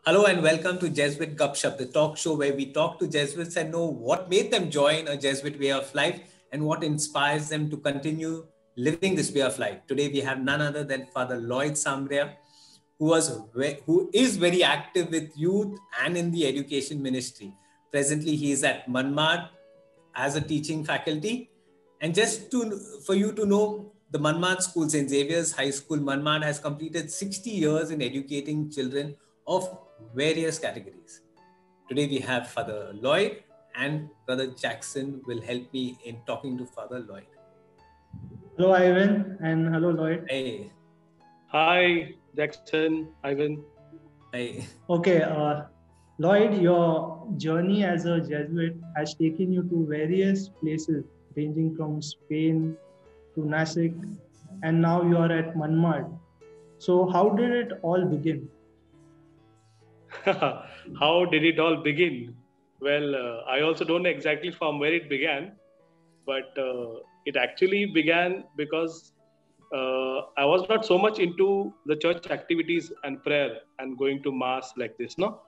Hello and welcome to Jesuit Gupshup, the talk show where we talk to Jesuits and know what made them join a Jesuit way of life and what inspires them to continue living this way of life. Today we have none other than Father Lloyd Sambria, who is very active with youth and in the education ministry. Presently, he is at Manmad as a teaching faculty. And for you to know, the Manmad School, St. Xavier's High School, Manmad has completed 60 years in educating children of various categories. Today we have Father Lloyd, and Brother Jackson will help me in talking to Father Lloyd. Hello, Ivan, and hello, Lloyd. Hey. Hi, Jackson, Ivan. Hey. Okay, Lloyd, your journey as a Jesuit has taken you to various places, ranging from Spain to Nasik, and now you are at Manmad. So, how did it all begin? How did it all begin? Well, I also don't know exactly from where it began, but it actually began because I was not so much into the church activities and prayer and going to mass like this, no?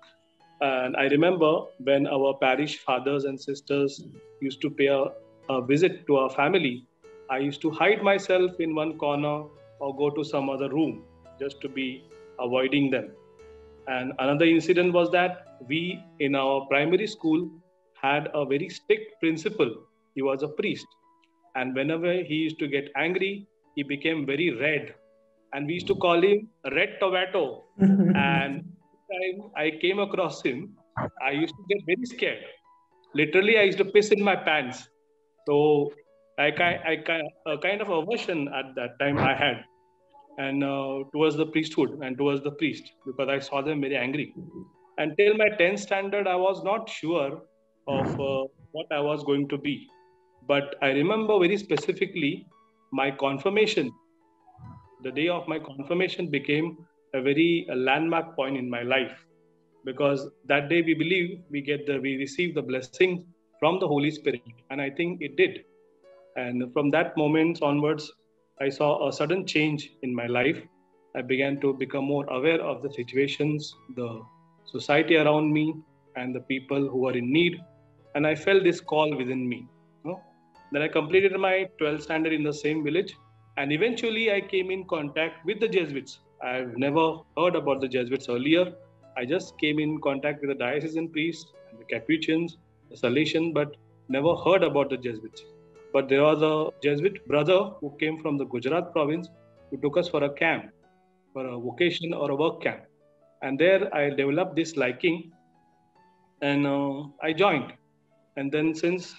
And I remember when our parish fathers and sisters used to pay a visit to our family, I used to hide myself in one corner or go to some other room just to be avoiding them. And another incident was that we in our primary school had a very strict principal. He was a priest. And whenever he used to get angry, he became very red. And we used to call him Red Tomato. And time I came across him, I used to get very scared. Literally, I used to piss in my pants. So a kind of aversion at that time I had, and towards the priesthood and towards the priest, because I saw them very angry. Until my 10th standard, I was not sure of what I was going to be. But I remember very specifically my confirmation. The day of my confirmation became a very landmark point in my life, because that day we believe we receive the blessing from the Holy Spirit, and I think it did. And from that moment onwards, I saw a sudden change in my life. I began to become more aware of the situations, the society around me, and the people who are in need. And I felt this call within me. Then I completed my 12th standard in the same village. And eventually I came in contact with the Jesuits. I've never heard about the Jesuits earlier. I just came in contact with the diocesan priests and the Capuchins, the Salesian, but never heard about the Jesuits. But there was a Jesuit brother who came from the Gujarat province who took us for a camp, for a vocation or a work camp. And there I developed this liking, and I joined. And then since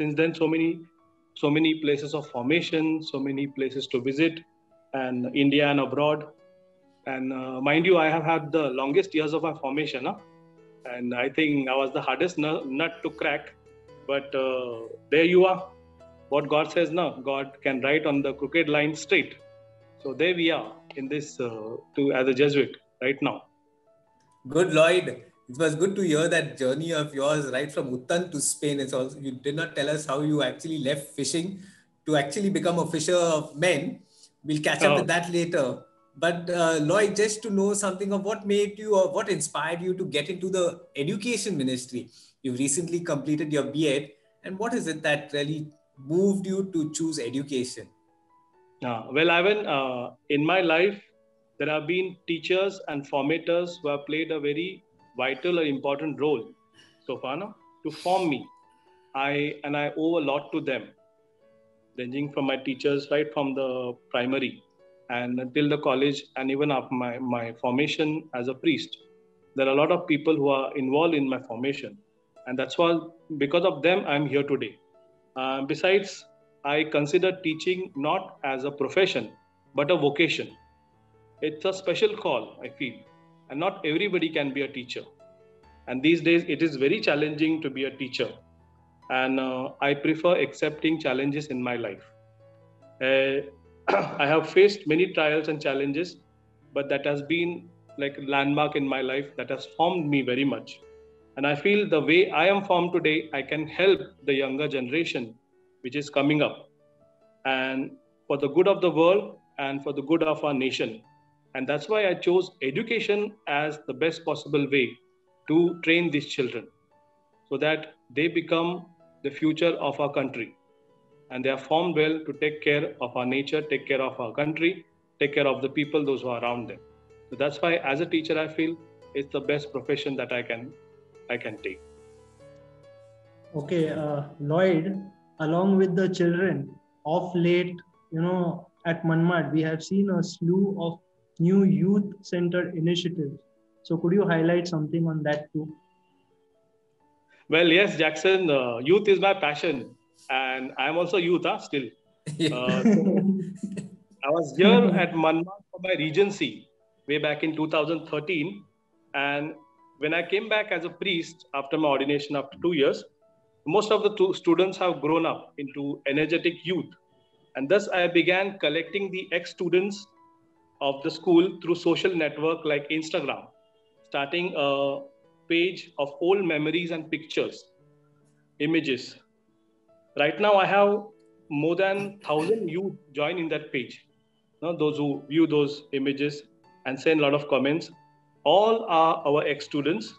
then, so many places of formation, so many places to visit, and India and abroad. And mind you, I have had the longest years of my formation, and I think I was the hardest nut to crack. But there you are. What God says, no, God can write on the crooked line straight. So there we are in this as a Jesuit right now. Good, Lloyd. It was good to hear that journey of yours right from Uttan to Spain. It's also, you did not tell us how you actually left fishing to actually become a fisher of men. We'll catch up with that later. But Lloyd, just to know something of what made you or what inspired you to get into the education ministry. You've recently completed your B.Ed. And what is it that really moved you to choose education? Well, Ivan, in my life, there have been teachers and formators who have played a very vital or important role so far, to form me. I owe a lot to them, ranging from my teachers right from the primary and until the college, and even after my formation as a priest. There are a lot of people who are involved in my formation, and that's why, because of them, I'm here today. Besides, I consider teaching not as a profession, but a vocation. It's a special call, I feel, and not everybody can be a teacher. And these days, it is very challenging to be a teacher. And I prefer accepting challenges in my life. I have faced many trials and challenges, but that has been like a landmark in my life that has formed me very much. And I feel the way I am formed today, I can help the younger generation which is coming up, and for the good of the world and for the good of our nation. And that's why I chose education as the best possible way to train these children so that they become the future of our country. And they are formed well to take care of our nature, take care of our country, take care of the people, those who are around them. So that's why, as a teacher, I feel it's the best profession that I can take. Okay, Lloyd, along with the children, of late, at Manmad, we have seen a slew of new youth-centered initiatives. So could you highlight something on that too? Well, yes, Jackson, youth is my passion, and I'm also youth, still. I was here at Manmad for my regency way back in 2013, and when I came back as a priest after my ordination after 2 years, most of the students have grown up into energetic youth, and thus I began collecting the ex-students of the school through social network like Instagram, starting a page of old memories and pictures, images. Right now, I have more than 1,000 youth join in that page. Those who view those images and send a lot of comments, all are our ex-students.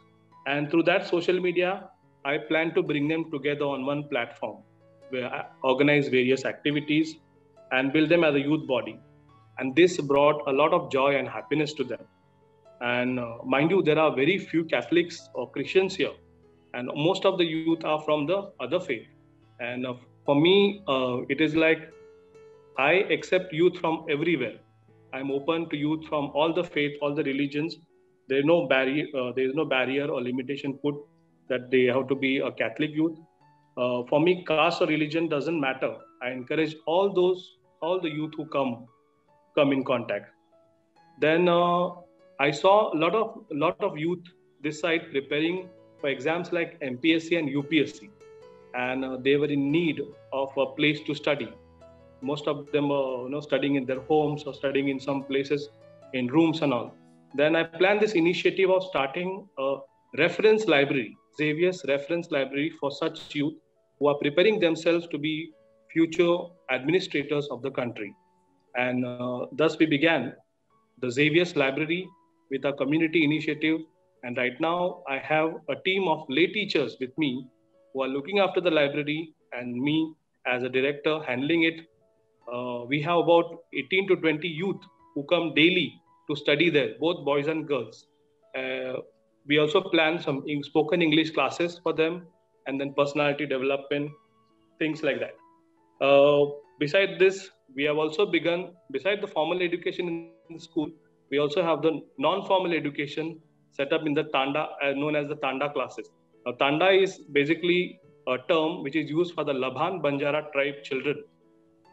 And through that social media, I plan to bring them together on one platform where I organize various activities and build them as a youth body. And this brought a lot of joy and happiness to them. And mind you, there are very few Catholics or Christians here. And most of the youth are from the other faith. And for me, it is like I accept youth from everywhere. I'm open to youth from all the faith, all the religions. There is no barrier or limitation put that they have to be a Catholic youth. For me, caste or religion doesn't matter. I encourage all the youth who come in contact. Then I saw a lot of youth this side preparing for exams like MPSC and UPSC, and they were in need of a place to study. Most of them are studying in their homes or studying in some places in rooms and all. Then I planned this initiative of starting a reference library, Xavier's reference library for such youth who are preparing themselves to be future administrators of the country. And thus we began the Xavier's library with a community initiative. And right now I have a team of lay teachers with me who are looking after the library and me as a director handling it. We have about 18 to 20 youth who come daily to study there, both boys and girls. We also plan some spoken English classes for them, and then personality development, things like that. Beside this, we have also begun, beside the formal education in the school, we also have the non-formal education set up in the Tanda, known as the Tanda classes. Now, Tanda is basically a term which is used for the Labhan Banjara tribe children.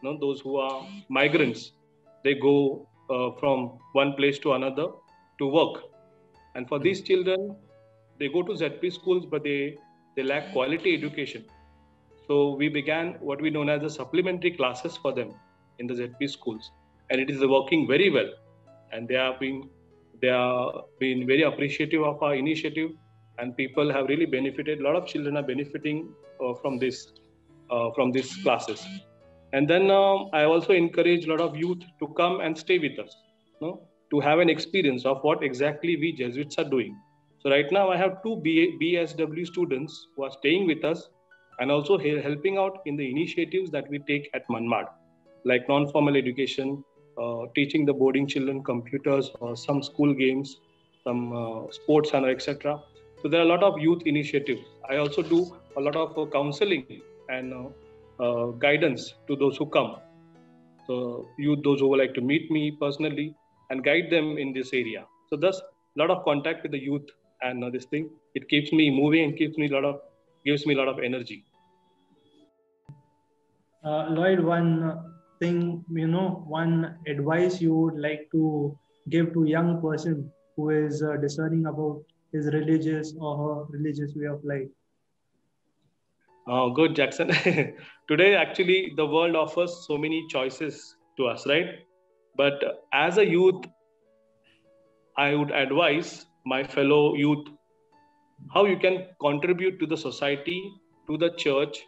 Those who are migrants, they go from one place to another to work. And for these children, they go to ZP schools, but they lack quality education. So we began what we know as the supplementary classes for them in the ZP schools. And it is working very well. And they have been very appreciative of our initiative, and people have really benefited. A lot of children are benefiting from these classes. And then I also encourage a lot of youth to come and stay with us, to have an experience of what exactly we Jesuits are doing. So right now I have two BSW students who are staying with us and also helping out in the initiatives that we take at Manmad, like non-formal education, teaching the boarding children computers or some school games, some sports and etc. So there are a lot of youth initiatives. I also do a lot of counseling and guidance to those who come. So those who would like to meet me personally and guide them in this area. So thus a lot of contact with the youth, and this thing, it keeps me moving and gives me a lot of energy. Lloyd, one thing, one advice you would like to give to a young person who is discerning about his religious or her religious way of life? Good, Jackson. Today, actually, the world offers so many choices to us, right? But as a youth, I would advise my fellow youth how you can contribute to the society, to the church,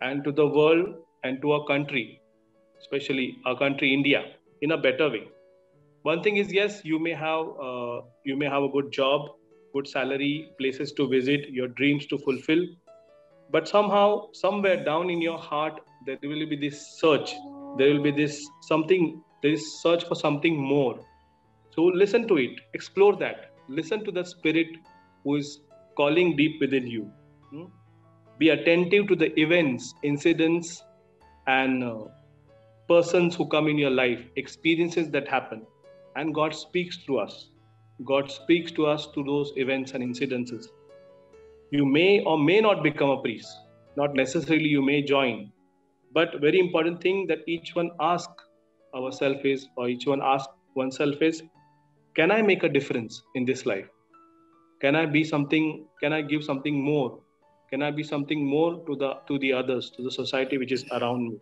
and to the world, and to our country, especially our country, India, in a better way. one thing is, yes, you may have a good job, good salary, places to visit, your dreams to fulfill, but somehow, somewhere down in your heart, there will be this search. There will be this search for something more. So listen to it, explore that, listen to the spirit who is calling deep within you. Be attentive to the events, incidents, and persons who come in your life, experiences that happen. And God speaks through us. God speaks to us through those events and incidences. You may or may not become a priest. Not necessarily you may join. But very important thing that each one ask ourselves is, or each one ask oneself is, can I make a difference in this life? Can I be something? Can I give something more? Can I be something more to the others, to the society which is around me?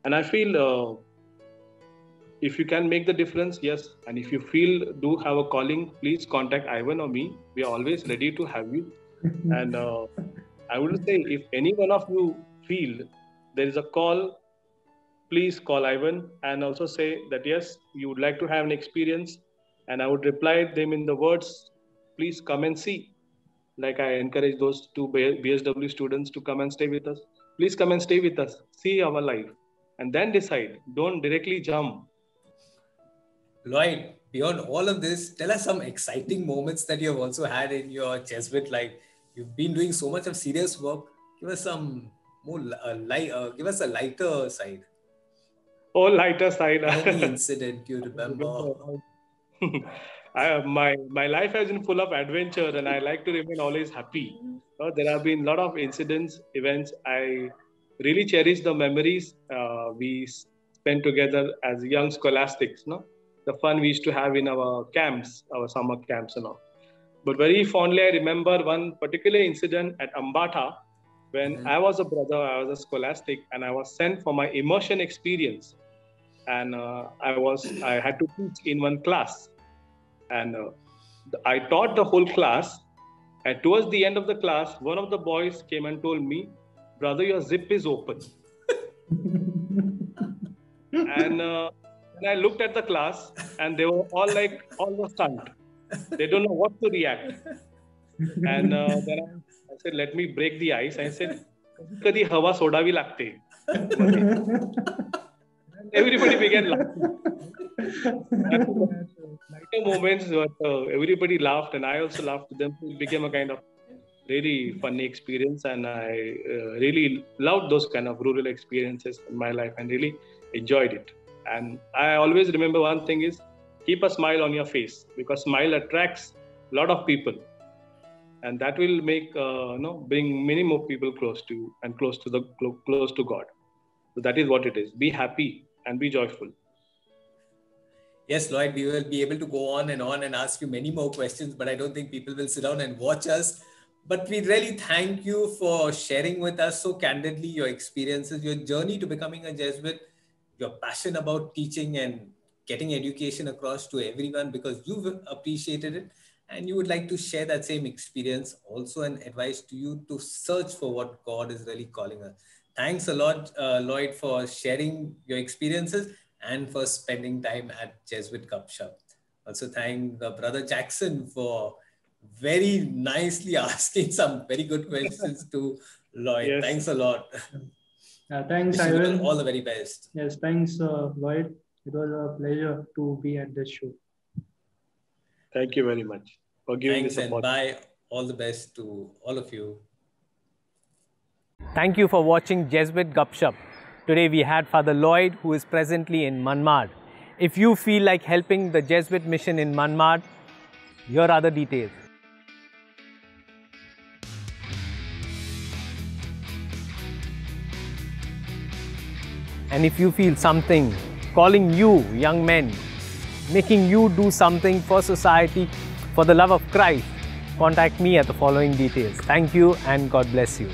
And I feel if you can make the difference, yes. And if you do have a calling, please contact Ivan or me. We are always ready to have you. And I would say, if any one of you feel there is a call, please call Ivan and also say that yes, you would like to have an experience. And I would reply them in the words, please come and see. Like I encourage those two BSW students to come and stay with us. Please come and stay with us. See our life. And then decide. Don't directly jump. Lloyd, beyond all of this, tell us some exciting moments that you have also had in your Jesuit life. You've been doing so much of serious work. Give us some more give us a lighter side. Oh, lighter side. Any incident you remember? My life has been full of adventure, and I like to remain always happy. There have been a lot of incidents, events. I really cherish the memories we spent together as young scholastics. The fun we used to have in our camps, our summer camps and all. But very fondly, I remember one particular incident at Ambata when I was a brother, I was a scholastic, and I was sent for my immersion experience. And I had to teach in one class. And I taught the whole class. And towards the end of the class, one of the boys came and told me, brother, your zip is open. And I looked at the class and they were all stunned. They don't know what to react. And then I said, let me break the ice. I said, kadi hawa sodavi lagte. Everybody began laughing. Lighter moments, everybody laughed and I also laughed with them. It became a kind of really funny experience, and I really loved those kind of rural experiences in my life and really enjoyed it. And I always remember one thing is, keep a smile on your face, because smile attracts a lot of people, and that will make bring many more people close to you and close to God. So that is what it is. Be happy and be joyful. Yes, Lloyd, we will be able to go on and ask you many more questions, but I don't think people will sit down and watch us. But we really thank you for sharing with us so candidly your experiences, your journey to becoming a Jesuit, your passion about teaching and getting education across to everyone, because you've appreciated it and you would like to share that same experience. Also an advice to you to search for what God is really calling us. Thanks a lot, Lloyd, for sharing your experiences and for spending time at Jesuit Gupshup. Also thank Brother Jackson for very nicely asking some very good questions to Lloyd. Yes. Thanks a lot. Thanks, Ivan. All the very best. Yes, thanks, Lloyd. It was a pleasure to be at this show. Thank you very much for giving Thanks, the support. And bye. All the best to all of you. Thank you for watching Jesuit Gupshup. Today we had Father Lloyd, who is presently in Manmad. If you feel like helping the Jesuit mission in Manmad, here are the details. And if you feel something calling you, young men, making you do something for society, for the love of Christ, contact me at the following details. Thank you and God bless you.